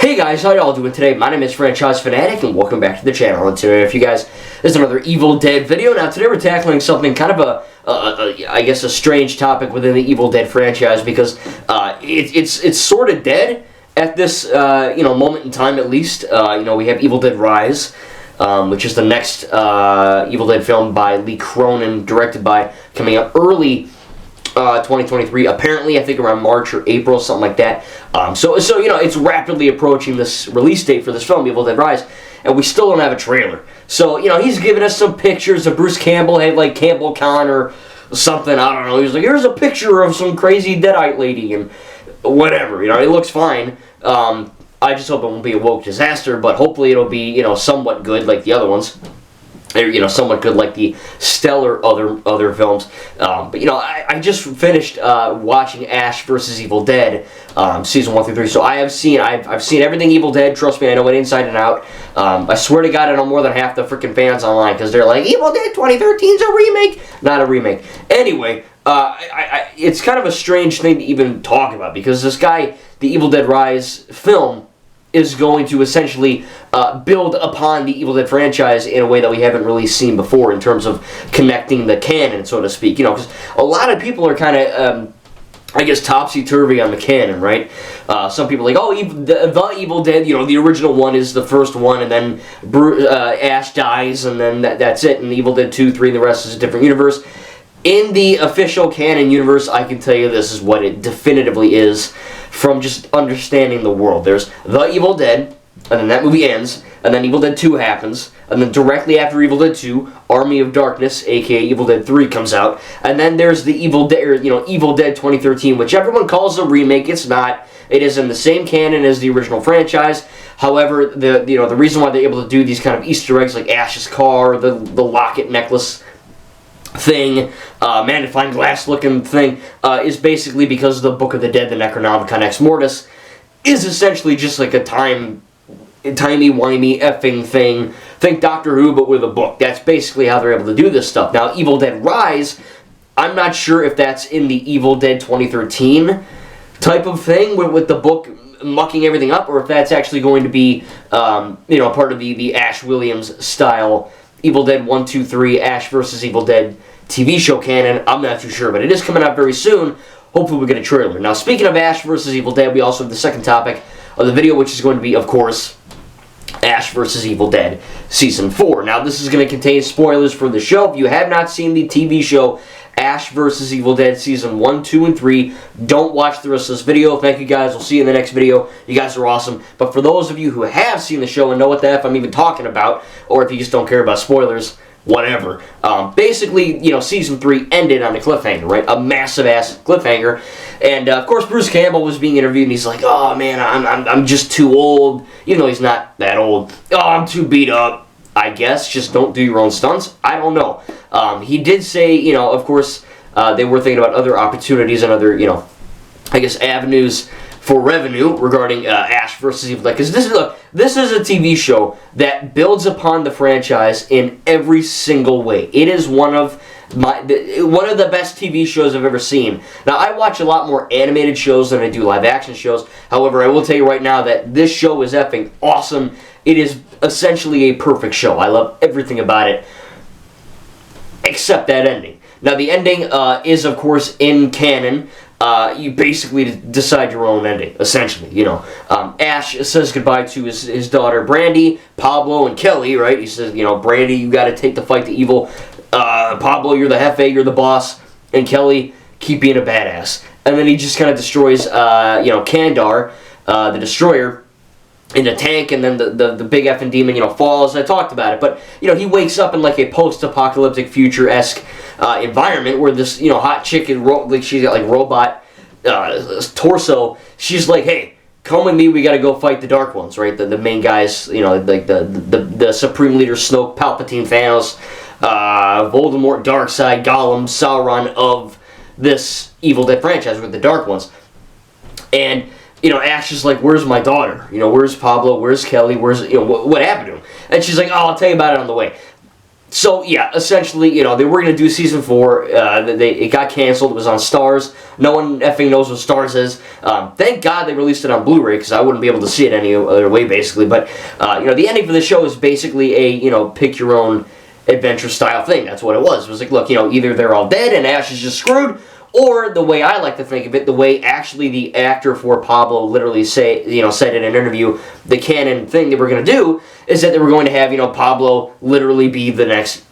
Hey guys, how y'all doing today? My name is Franchise Fanatic and welcome back to the channel. And today, if you guys, this is another Evil Dead video. Now today we're tackling something kind of I guess a strange topic within the Evil Dead franchise because it's sort of dead at this moment in time at least. We have Evil Dead Rise, which is the next Evil Dead film by Lee Cronin, coming out early 2023, apparently I think around March or April, something like that. So it's rapidly approaching this release date for this film, Evil Dead Rise, and we still don't have a trailer. So he's giving us some pictures of Bruce Campbell, had like Campbell Con or something, I don't know. He's like, here's a picture of some crazy Deadite lady and whatever. It looks fine. I just hope it won't be a woke disaster, but hopefully it'll be somewhat good like the other ones. Somewhat good like the stellar other films. But I just finished watching Ash vs. Evil Dead, season 1 through 3. So I've seen everything Evil Dead. Trust me, I know it inside and out. I swear to God, I know more than half the freaking fans online because they're like, Evil Dead 2013's a remake, not a remake. Anyway, it's kind of a strange thing to even talk about because this guy, the Evil Dead Rise film, is going to essentially build upon the Evil Dead franchise in a way that we haven't really seen before in terms of connecting the canon, so to speak. Because a lot of people are kind of, topsy-turvy on the canon, right? Some people are like, oh, the Evil Dead, the original one is the first one, and then Ash dies, and then that's it, and Evil Dead 2, 3, and the rest is a different universe. In the official canon universe, I can tell you this is what it definitively is from just understanding the world. There's The Evil Dead, and then that movie ends, and then Evil Dead 2 happens, and then directly after Evil Dead 2, Army of Darkness, aka Evil Dead 3, comes out, and then there's the Evil Dead, Evil Dead 2013, which everyone calls a remake. It's not. It is in the same canon as the original franchise. However, the reason why they're able to do these kind of Easter eggs like Ash's car, the locket necklace thing, magnifying glass looking thing, is basically because the Book of the Dead, the Necronomicon Ex Mortis, is essentially just like a timey-wimey effing thing. Think Doctor Who, but with a book. That's basically how they're able to do this stuff. Now, Evil Dead Rise, I'm not sure if that's in the Evil Dead 2013 type of thing, with the book mucking everything up, or if that's actually going to be, part of the Ash Williams style Evil Dead 1, 2, 3, Ash vs. Evil Dead TV show canon. I'm not too sure, but it is coming out very soon. Hopefully we get a trailer. Now, speaking of Ash vs. Evil Dead, we also have the second topic of the video, which is going to be, of course, Ash vs. Evil Dead Season 4. Now, this is going to contain spoilers for the show. If you have not seen the TV show Ash vs. Evil Dead Season 1, 2, and 3, don't watch the rest of this video. Thank you guys. We'll see you in the next video. You guys are awesome. But for those of you who have seen the show and know what the F I'm even talking about, or if you just don't care about spoilers, whatever. Basically, Season 3 ended on a cliffhanger, right? A massive-ass cliffhanger. And, of course, Bruce Campbell was being interviewed, and he's like, oh, man, I'm just too old. Even though he's not that old. Oh, I'm too beat up. I guess. Just don't do your own stunts. I don't know. He did say, of course, they were thinking about other opportunities and other, avenues for revenue regarding Ash vs. Evil Dead. Because this is a TV show that builds upon the franchise in every single way. It is one of the best TV shows I've ever seen. Now, I watch a lot more animated shows than I do live action shows. However, I will tell you right now that this show is effing awesome. It is essentially a perfect show. I love everything about it, except that ending. Now, the ending is, of course, in canon. You basically decide your own ending, essentially. Ash says goodbye to his daughter, Brandy, Pablo, and Kelly, right? He says, Brandy, you got to take the fight to evil. Pablo, you're the Jefe, you're the boss. And Kelly, keep being a badass. And then he just kind of destroys, Kandar, the Destroyer, in a tank, and then the big effing demon, falls. I talked about it, but, he wakes up in like a post-apocalyptic future-esque environment where this, hot chick, she's got like robot torso. She's like, hey, come with me, we gotta go fight the Dark Ones, right? The main guys, like the Supreme Leader Snoke, Palpatine, Thanos, Voldemort, Darkseid, Gollum, Sauron of this Evil Dead franchise with the Dark Ones. And Ash is like, where's my daughter? Where's Pablo? Where's Kelly? Where's, what happened to him? And she's like, oh, I'll tell you about it on the way. So yeah, essentially, they were gonna do season 4. It got canceled. It was on Starz. No one effing knows what Starz is. Thank God they released it on Blu-ray because I wouldn't be able to see it any other way, basically. But the ending for the show is basically a pick your own adventure style thing. That's what it was. It was like, look, either they're all dead and Ash is just screwed, or the way I like to think of it, the way actually the actor for Pablo literally said in an interview, the canon thing that we're going to do is that they were going to have, Pablo literally be the next,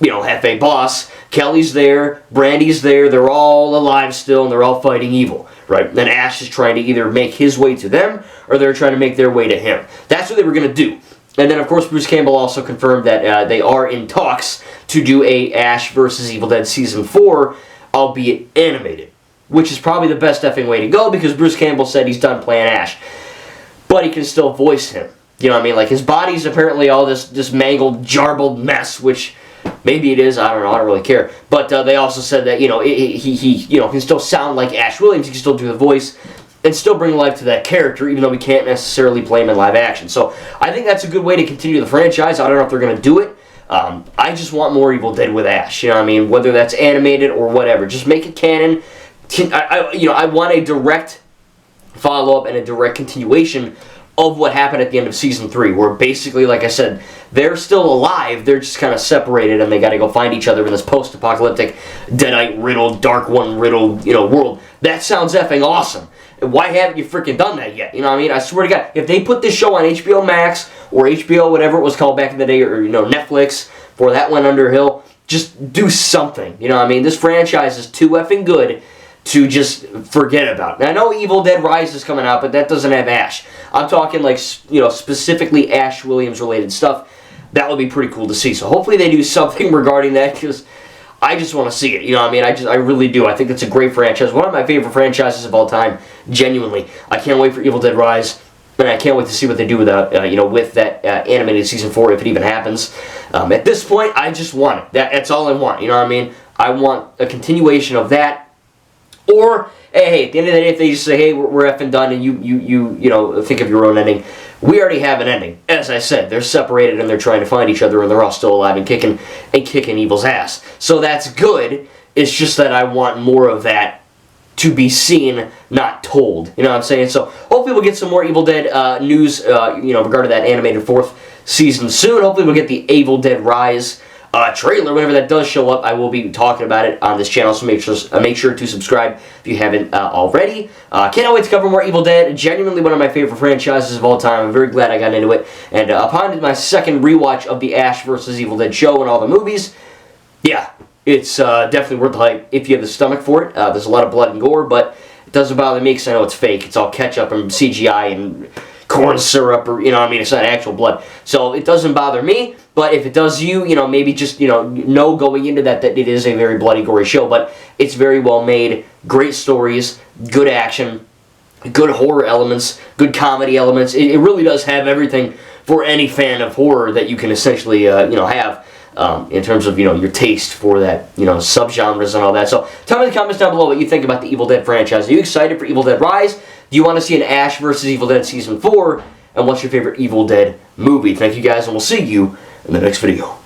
Hefe boss. Kelly's there, Brandy's there, they're all alive still, and they're all fighting evil, right? Then Ash is trying to either make his way to them, or they're trying to make their way to him. That's what they were going to do. And then, of course, Bruce Campbell also confirmed that they are in talks to do a Ash vs. Evil Dead Season 4, albeit animated, which is probably the best effing way to go because Bruce Campbell said he's done playing Ash. But he can still voice him. You know what I mean? Like, his body's apparently all this mangled, jarbled mess, which maybe it is. I don't know. I don't really care. But they also said that, he can still sound like Ash Williams. He can still do the voice and still bring life to that character, even though we can't necessarily play him in live action. So I think that's a good way to continue the franchise. I don't know if they're going to do it. I just want more Evil Dead with Ash. You know what I mean? Whether that's animated or whatever. Just make it canon. I want a direct follow-up and a direct continuation of what happened at the end of Season 3, where basically, like I said, they're still alive, they're just kind of separated, and they got to go find each other in this post-apocalyptic, Deadite-riddled, Dark One-riddled, world. That sounds effing awesome. Why haven't you freaking done that yet? You know what I mean? I swear to God, if they put this show on HBO Max, or HBO, whatever it was called back in the day, or, Netflix, before that went underhill, just do something. You know what I mean? This franchise is too effing good to just forget about. Now, I know Evil Dead Rise is coming out, but that doesn't have Ash. I'm talking like, specifically Ash Williams related stuff. That would be pretty cool to see. So hopefully they do something regarding that, because I just want to see it. You know what I mean? I really do. I think it's a great franchise. One of my favorite franchises of all time, genuinely. I can't wait for Evil Dead Rise, and I can't wait to see what they do with that animated Season 4, if it even happens. At this point, I just want it. That's all I want. You know what I mean? I want a continuation of that. Or, hey, at the end of the day, if they just say, hey, we're effing done, and you think of your own ending, we already have an ending. As I said, they're separated and they're trying to find each other, and they're all still alive and kicking Evil's ass. So that's good. It's just that I want more of that to be seen, not told. You know what I'm saying? So hopefully we'll get some more Evil Dead news, regarding that animated 4th season soon. Hopefully we'll get the Evil Dead Rise trailer. Whenever that does show up, I will be talking about it on this channel, so make sure to subscribe if you haven't already. Cannot wait to cover more Evil Dead. Genuinely one of my favorite franchises of all time. I'm very glad I got into it. And upon my second rewatch of the Ash vs. Evil Dead show and all the movies, yeah, it's definitely worth the hype if you have the stomach for it. There's a lot of blood and gore, but it doesn't bother me because I know it's fake. It's all ketchup and CGI and corn syrup, or, it's not actual blood. So it doesn't bother me, but if it does you, maybe just, know going into that it is a very bloody, gory show, but it's very well made, great stories, good action, good horror elements, good comedy elements. It really does have everything for any fan of horror that you can essentially, have. In terms of, your taste for that, subgenres and all that. So tell me in the comments down below what you think about the Evil Dead franchise. Are you excited for Evil Dead Rise? Do you want to see an Ash vs. Evil Dead Season 4? And what's your favorite Evil Dead movie? Thank you guys, and we'll see you in the next video.